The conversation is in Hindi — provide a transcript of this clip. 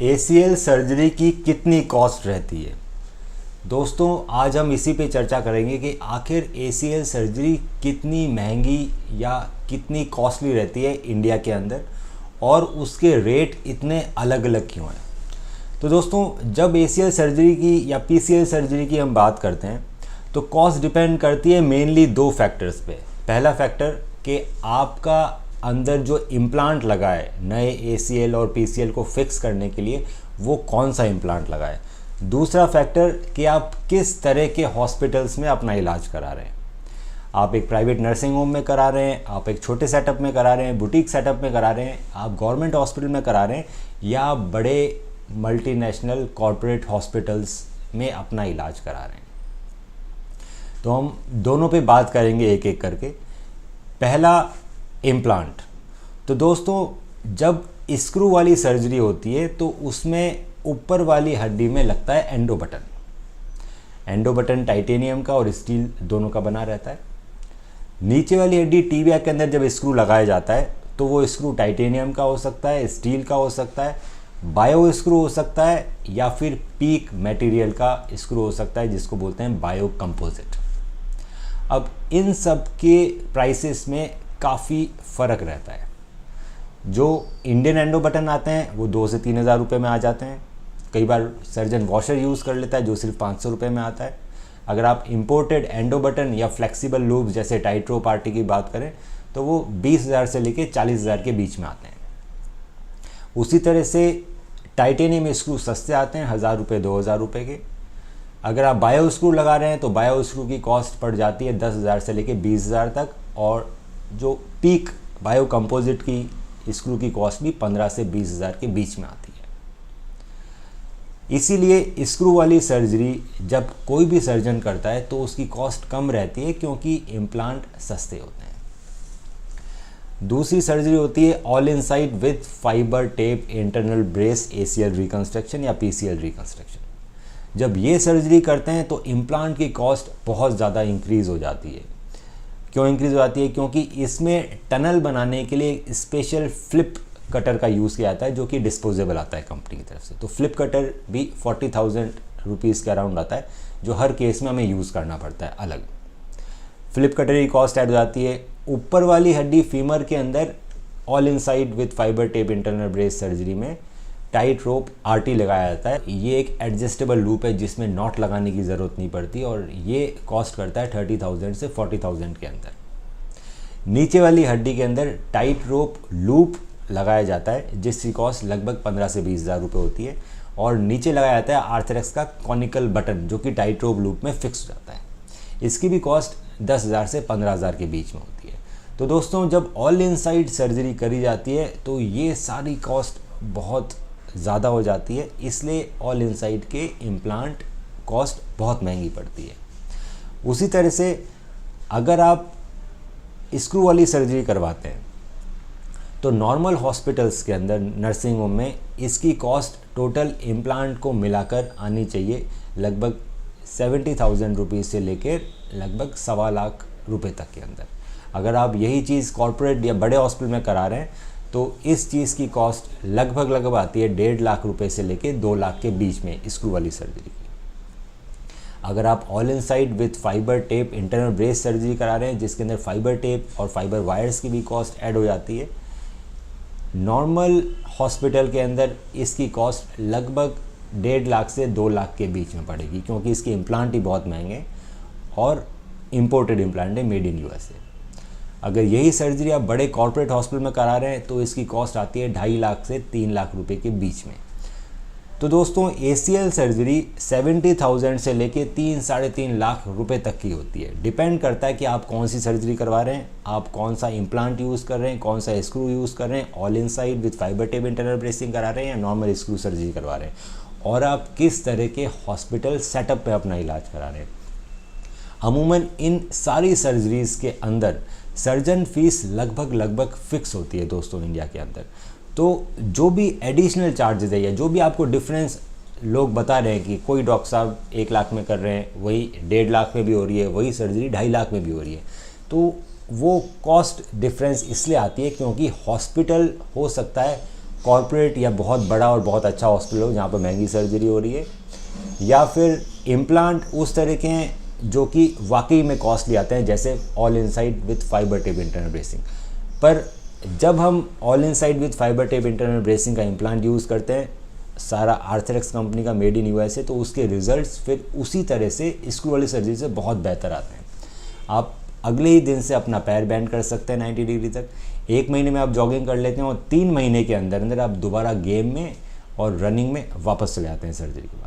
ACL सर्जरी की कितनी कॉस्ट रहती है। दोस्तों आज हम इसी पे चर्चा करेंगे कि आखिर ACL सर्जरी कितनी महंगी या कितनी कॉस्टली रहती है इंडिया के अंदर और उसके रेट इतने अलग अलग क्यों हैं। तो दोस्तों जब ACL सर्जरी की या PCL सर्जरी की हम बात करते हैं तो कॉस्ट डिपेंड करती है मेनली दो फैक्टर्स पे। पहला फैक्टर कि आपका अंदर जो इम्प्लांट लगा है नए ACL और PCL को फिक्स करने के लिए वो कौन सा इम्प्लांट लगा है। दूसरा फैक्टर कि आप किस तरह के हॉस्पिटल्स में अपना इलाज करा रहे हैं। आप एक प्राइवेट नर्सिंग होम में करा रहे हैं, आप एक छोटे सेटअप में करा रहे हैं, बुटीक सेटअप में करा रहे हैं, आप गवर्नमेंट हॉस्पिटल में करा रहे हैं या आप बड़े मल्टीनेशनल कॉरपोरेट हॉस्पिटल्स में अपना इलाज करा रहे हैं। तो हम दोनों पे बात करेंगे एक एक करके। पहला इम्प्लांट। तो दोस्तों जब स्क्रू वाली सर्जरी होती है तो उसमें ऊपर वाली हड्डी में लगता है endo button. Endo button titanium का और स्टील दोनों का बना रहता है। नीचे वाली हड्डी टिबिया के अंदर जब स्क्रू लगाया जाता है तो वो स्क्रू टाइटेनियम का हो सकता है, स्टील का हो सकता है, बायो स्क्रू हो सकता है या फिर पीक मटेरियल का स्क्रू हो सकता है जिसको बोलते हैं बायो कंपोजिट। अब इन सब के प्राइसेस में काफ़ी फ़र्क रहता है। जो इंडियन एंडो बटन आते हैं वो 2 से 3 हज़ार रुपये में आ जाते हैं। कई बार सर्जन वॉशर यूज़ कर लेता है जो सिर्फ 500 रुपये में आता है। अगर आप इंपोर्टेड एंडो बटन या फ्लेक्सिबल लूब्स जैसे टाइट्रो पार्टी की बात करें तो वो 20,000 से लेके 40,000 के बीच में आते हैं। उसी तरह से टाइटेनियम स्क्रू सस्ते आते हैं, 1,000 रुपये 2,000 रुपये के। अगर आप बायो स्क्रू लगा रहे हैं तो बायो स्क्रू की कॉस्ट पड़ जाती है 10,000 से लेके 20,000 तक और जो peak bio composite key screw की कॉस्ट भी 15 से 20,000 के बीच में आती है। इसीलिए स्क्रू वाली सर्जरी जब कोई भी सर्जन करता है तो उसकी कॉस्ट कम रहती है क्योंकि इम्प्लांट सस्ते होते हैं। दूसरी सर्जरी होती है all inside with fibre tape internal brace ACL reconstruction या PCL रिकंस्ट्रक्शन। जब ये सर्जरी करते हैं तो इम्प्लांट की कॉस्ट बहुत ज़्यादा इंक्रीज़ हो जाती है। क्यों इंक्रीज़ हो जाती है? क्योंकि इसमें टनल बनाने के लिए स्पेशल फ्लिप कटर का यूज़ किया जाता है जो कि डिस्पोजेबल आता है कंपनी की तरफ से। तो फ्लिप कटर भी 40,000 रुपीज़ के अराउंड आता है जो हर केस में हमें यूज़ करना पड़ता है अलग। फ्लिप कटर की कॉस्ट ऐड हो जाती है। ऊपर वाली हड्डी फीमर के अंदर all inside with fibre tape internal brace surgery में टाइट रोप RT लगाया जाता है। ये एक एडजस्टेबल लूप है जिसमें नॉट लगाने की ज़रूरत नहीं पड़ती और ये कॉस्ट करता है 30,000 से 40,000 के अंदर। नीचे वाली हड्डी के अंदर टाइट रोप लूप लगाया जाता है जिसकी कॉस्ट लगभग 15 से 20,000 रुपये होती है और नीचे लगाया जाता है आर्थरेक्स का कॉनिकल बटन जो कि टाइट रोप लूप में फिक्स हो जाता है। इसकी भी कॉस्ट 10,000 से 15,000 के बीच में होती है। तो दोस्तों जब ऑल इनसाइड सर्जरी करी जाती है तो ये सारी कॉस्ट बहुत ज़्यादा हो जाती है, इसलिए ऑल इनसाइड के इम्प्लांट कॉस्ट बहुत महंगी पड़ती है। उसी तरह से अगर आप स्क्रू वाली सर्जरी करवाते हैं तो नॉर्मल हॉस्पिटल्स के अंदर नर्सिंग होम में इसकी कॉस्ट टोटल इम्प्लांट को मिलाकर आनी चाहिए लगभग 70,000 रुपीज़ से लेकर लगभग 1.25 लाख रुपए तक के अंदर। अगर आप यही चीज़ कॉर्पोरेट या बड़े हॉस्पिटल में करा रहे हैं तो इस चीज़ की कॉस्ट लगभग आती है 1.5 लाख रुपए से लेके 2 लाख के बीच में स्क्रू वाली सर्जरी की। अगर आप all inside with fibre tape internal brace surgery करा रहे हैं जिसके अंदर फाइबर टेप और फाइबर वायर्स की भी कॉस्ट ऐड हो जाती है, नॉर्मल हॉस्पिटल के अंदर इसकी कॉस्ट लगभग 1.5 लाख से 2 लाख के बीच में पड़ेगी क्योंकि इसके इम्प्लांट ही बहुत महंगे और इम्पोर्टेड इम्प्लांट है मेड इन USA। अगर यही सर्जरी आप बड़े कॉर्पोरेट हॉस्पिटल में करा रहे हैं तो इसकी कॉस्ट आती है 2.5 लाख से 3 लाख रुपए के बीच में। तो दोस्तों ACL सर्जरी 70,000 से लेके 3-3.5 लाख रुपए तक की होती है। डिपेंड करता है कि आप कौन सी सर्जरी करवा रहे हैं, आप कौन सा इम्प्लांट यूज़ कर रहे हैं, कौन सा स्क्रू यूज़ कर रहे हैं, all inside with fibre tape internal bracing करा रहे हैं या नॉर्मल स्क्रू सर्जरी करवा रहे हैं और आप किस तरह के हॉस्पिटल सेटअप पे अपना इलाज करा रहे हैं। अमूमन इन सारी सर्जरीज़ के अंदर सर्जन फीस लगभग फिक्स होती है दोस्तों इंडिया के अंदर। तो जो भी एडिशनल चार्जेस है या जो भी आपको डिफरेंस लोग बता रहे हैं कि कोई डॉक्टर साहब 1 लाख में कर रहे हैं वही 1.5 लाख में भी हो रही है, वही सर्जरी 2.5 लाख में भी हो रही है, तो वो कॉस्ट डिफरेंस इसलिए आती है क्योंकि हॉस्पिटल हो सकता है कॉर्पोरेट या बहुत बड़ा और बहुत अच्छा हॉस्पिटल हो जहाँ पर महंगी सर्जरी हो रही है, या फिर इम्प्लांट उस तरह के हैं जो कि वाकई में कॉस्टली आते हैं, जैसे all inside with fibre tape internal bracing. पर जब हम all inside with fibre tape internal bracing का इम्प्लांट यूज़ करते हैं, सारा आर्थरेक्स कंपनी का मेड इन यूएसए, तो उसके रिजल्ट्स फिर उसी तरह से स्क्रू वाली सर्जरी से बहुत बेहतर आते हैं। आप अगले ही दिन से अपना पैर बैंड कर सकते हैं 90 डिग्री तक। 1 महीने में आप जॉगिंग कर लेते हैं और 3 महीने के अंदर अंदर आप दोबारा गेम में और रनिंग में वापस चले आते हैं सर्जरी के बाद।